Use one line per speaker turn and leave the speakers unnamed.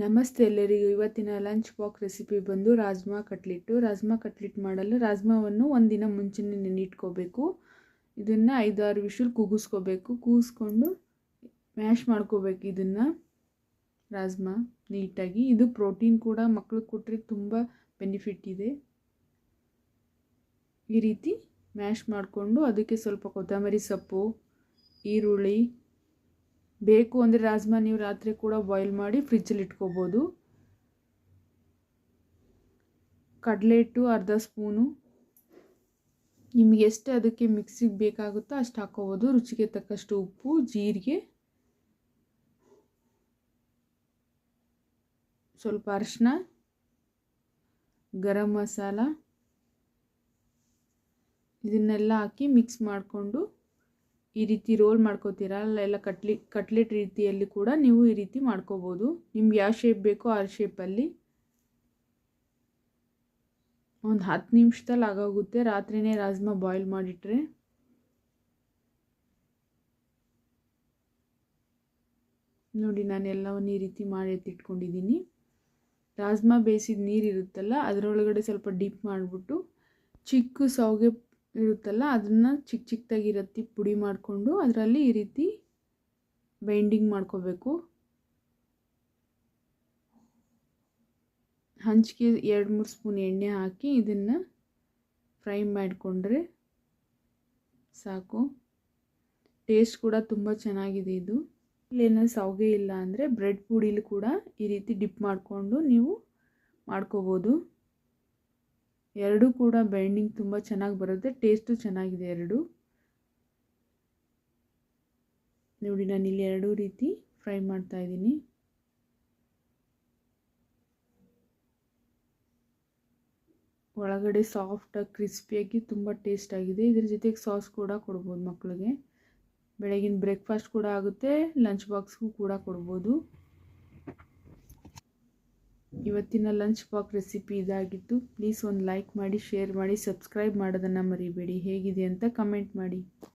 ನಮಸ್ತೆ ಎಲ್ಲರಿಗೂ. ಇವತ್ತಿನ ಲಂಚ್ ಬಾಕ್ಸ್ ರೆಸಿಪಿ ಬಂದು ರಾಜ್ಮಾ ಕಟ್ಲೆಟ್ ಮಾಡಲು ರಾಜ್ಮಾವನ್ನು ಒಂದಿನ ಮುಂಚೆನೇ ನೆನಿಟ್ಕೋಬೇಕು. ಇದನ್ನು 5-6 ವಿಷಲ್ ಕೂಗಿಸ್ಕೊಂಡು ಮ್ಯಾಶ್ ಮಾಡ್ಕೋಬೇಕು. ಇದನ್ನು ರಾಜ್ಮಾ ನೀಟಾಗಿ, ಇದು ಪ್ರೋಟೀನ್ ಕೂಡ ಮಕ್ಕಳಿಗೆ ಕೊಟ್ಟರೆ ತುಂಬ ಬೆನಿಫಿಟ್ ಇದೆ. ಈ ರೀತಿ ಮ್ಯಾಶ್ ಮಾಡಿಕೊಂಡು ಅದಕ್ಕೆ ಸ್ವಲ್ಪ ಕೊತ್ತಂಬರಿ ಸೊಪ್ಪು, ಈರುಳ್ಳಿ, ಬೇಕು ಅಂದರೆ ರಾಜ್ಮಾ ನೀವು ರಾತ್ರಿ ಕೂಡ ಬಾಯ್ಲ್ ಮಾಡಿ ಫ್ರಿಜ್ಜಲ್ಲಿ ಇಟ್ಕೋಬೋದು. ಕಡಲೆ ಹಿಟ್ಟು ಅರ್ಧ ಸ್ಪೂನು, ನಿಮಗೆ ಎಷ್ಟು ಅದಕ್ಕೆ ಮಿಕ್ಸಿಗೆ ಬೇಕಾಗುತ್ತೋ ಅಷ್ಟು ಹಾಕ್ಕೋಬೋದು. ರುಚಿಗೆ ತಕ್ಕಷ್ಟು ಉಪ್ಪು, ಜೀರಿಗೆ, ಸ್ವಲ್ಪ ಅರಿಶಿನ, ಗರಂ ಮಸಾಲ, ಇದನ್ನೆಲ್ಲ ಹಾಕಿ ಮಿಕ್ಸ್ ಮಾಡಿಕೊಂಡು ಈ ರೀತಿ ರೋಲ್ ಮಾಡ್ಕೋತೀರಾ ಎಲ್ಲ ಕಟ್ಲೆಟ್ ರೀತಿಯಲ್ಲಿ ಕೂಡ ನೀವು ಈ ರೀತಿ ಮಾಡ್ಕೋಬೋದು. ನಿಮ್ಗೆ ಯಾವ ಶೇಪ್ ಬೇಕೋ ಆ ಶೇಪಲ್ಲಿ. ಒಂದು 10 ನಿಮಿಷದಲ್ಲಿ ಆಗೋಗುತ್ತೆ. ರಾತ್ರಿನೇ ರಾಜ್ಮಾ ಬಾಯ್ಲ್ ಮಾಡಿಟ್ರೆ. ನೋಡಿ, ನಾನು ಎಲ್ಲವನ್ನು ಈ ರೀತಿ ಮಾಡಿ ಎತ್ತಿಟ್ಕೊಂಡಿದ್ದೀನಿ. ರಾಜ್ಮಾ ಬೇಯಿಸಿದ ನೀರು ಇರುತ್ತಲ್ಲ ಅದರೊಳಗಡೆ ಸ್ವಲ್ಪ ಡಿಪ್ ಮಾಡಿಬಿಟ್ಟು ಚಿಕ್ಕ ಸೌಗೆ ಇರುತ್ತಲ್ಲ ಅದನ್ನು ಚಿಕ್ಕದಾಗಿ ರತ್ತಿ ಪುಡಿ ಮಾಡಿಕೊಂಡು ಅದರಲ್ಲಿ ಈ ರೀತಿ ಬೈಂಡಿಂಗ್ ಮಾಡ್ಕೋಬೇಕು. ಹಂಚಿಗೆ 2-3 ಸ್ಪೂನ್ ಎಣ್ಣೆ ಹಾಕಿ ಇದನ್ನು ಫ್ರೈ ಮಾಡಿಕೊಂಡ್ರೆ ಸಾಕು. ಟೇಸ್ಟ್ ಕೂಡ ತುಂಬ ಚೆನ್ನಾಗಿದೆ. ಇದು ಇಲ್ಲೇನೋ ಸೌಗೆ ಇಲ್ಲ ಅಂದರೆ ಬ್ರೆಡ್ ಪುಡಿಲಿ ಕೂಡ ಈ ರೀತಿ ಡಿಪ್ ಮಾಡಿಕೊಂಡು ನೀವು ಮಾಡ್ಕೋಬೋದು. ಎರಡೂ ಕೂಡ ಬೈಂಡಿಂಗ್ ತುಂಬ ಚೆನ್ನಾಗಿ ಬರುತ್ತೆ, ಟೇಸ್ಟು ಚೆನ್ನಾಗಿದೆ ಎರಡು. ನೋಡಿ, ನಾನಿಲ್ಲಿ ಎರಡೂ ರೀತಿ ಫ್ರೈ ಮಾಡ್ತಾ ಇದ್ದೀನಿ. ಒಳಗಡೆ ಸಾಫ್ಟಾಗಿ ಕ್ರಿಸ್ಪಿಯಾಗಿ ತುಂಬ ಟೇಸ್ಟ್ ಆಗಿದೆ. ಇದ್ರ ಜೊತೆಗೆ ಸಾಸ್ ಕೂಡ ಕೊಡ್ಬೋದು ಮಕ್ಕಳಿಗೆ. ಬೆಳಗಿನ ಬ್ರೇಕ್ಫಾಸ್ಟ್ ಕೂಡ ಆಗುತ್ತೆ, ಲಂಚ್ ಬಾಕ್ಸ್ಗೂ ಕೂಡ ಕೊಡ್ಬೋದು. ಇವತ್ತಿನ ಲಂಚ್ ಬಾಕ್ಸ್ ರೆಸಿಪಿ ಇದಾಗಿತ್ತು. ಪ್ಲೀಸ್ ಒಂದು ಲೈಕ್ ಮಾಡಿ, ಶೇರ್ ಮಾಡಿ, ಸಬ್ಸ್ಕ್ರೈಬ್ ಮಾಡೋದನ್ನು ಮರಿಬೇಡಿ. ಹೇಗಿದೆ ಅಂತ ಕಮೆಂಟ್ ಮಾಡಿ.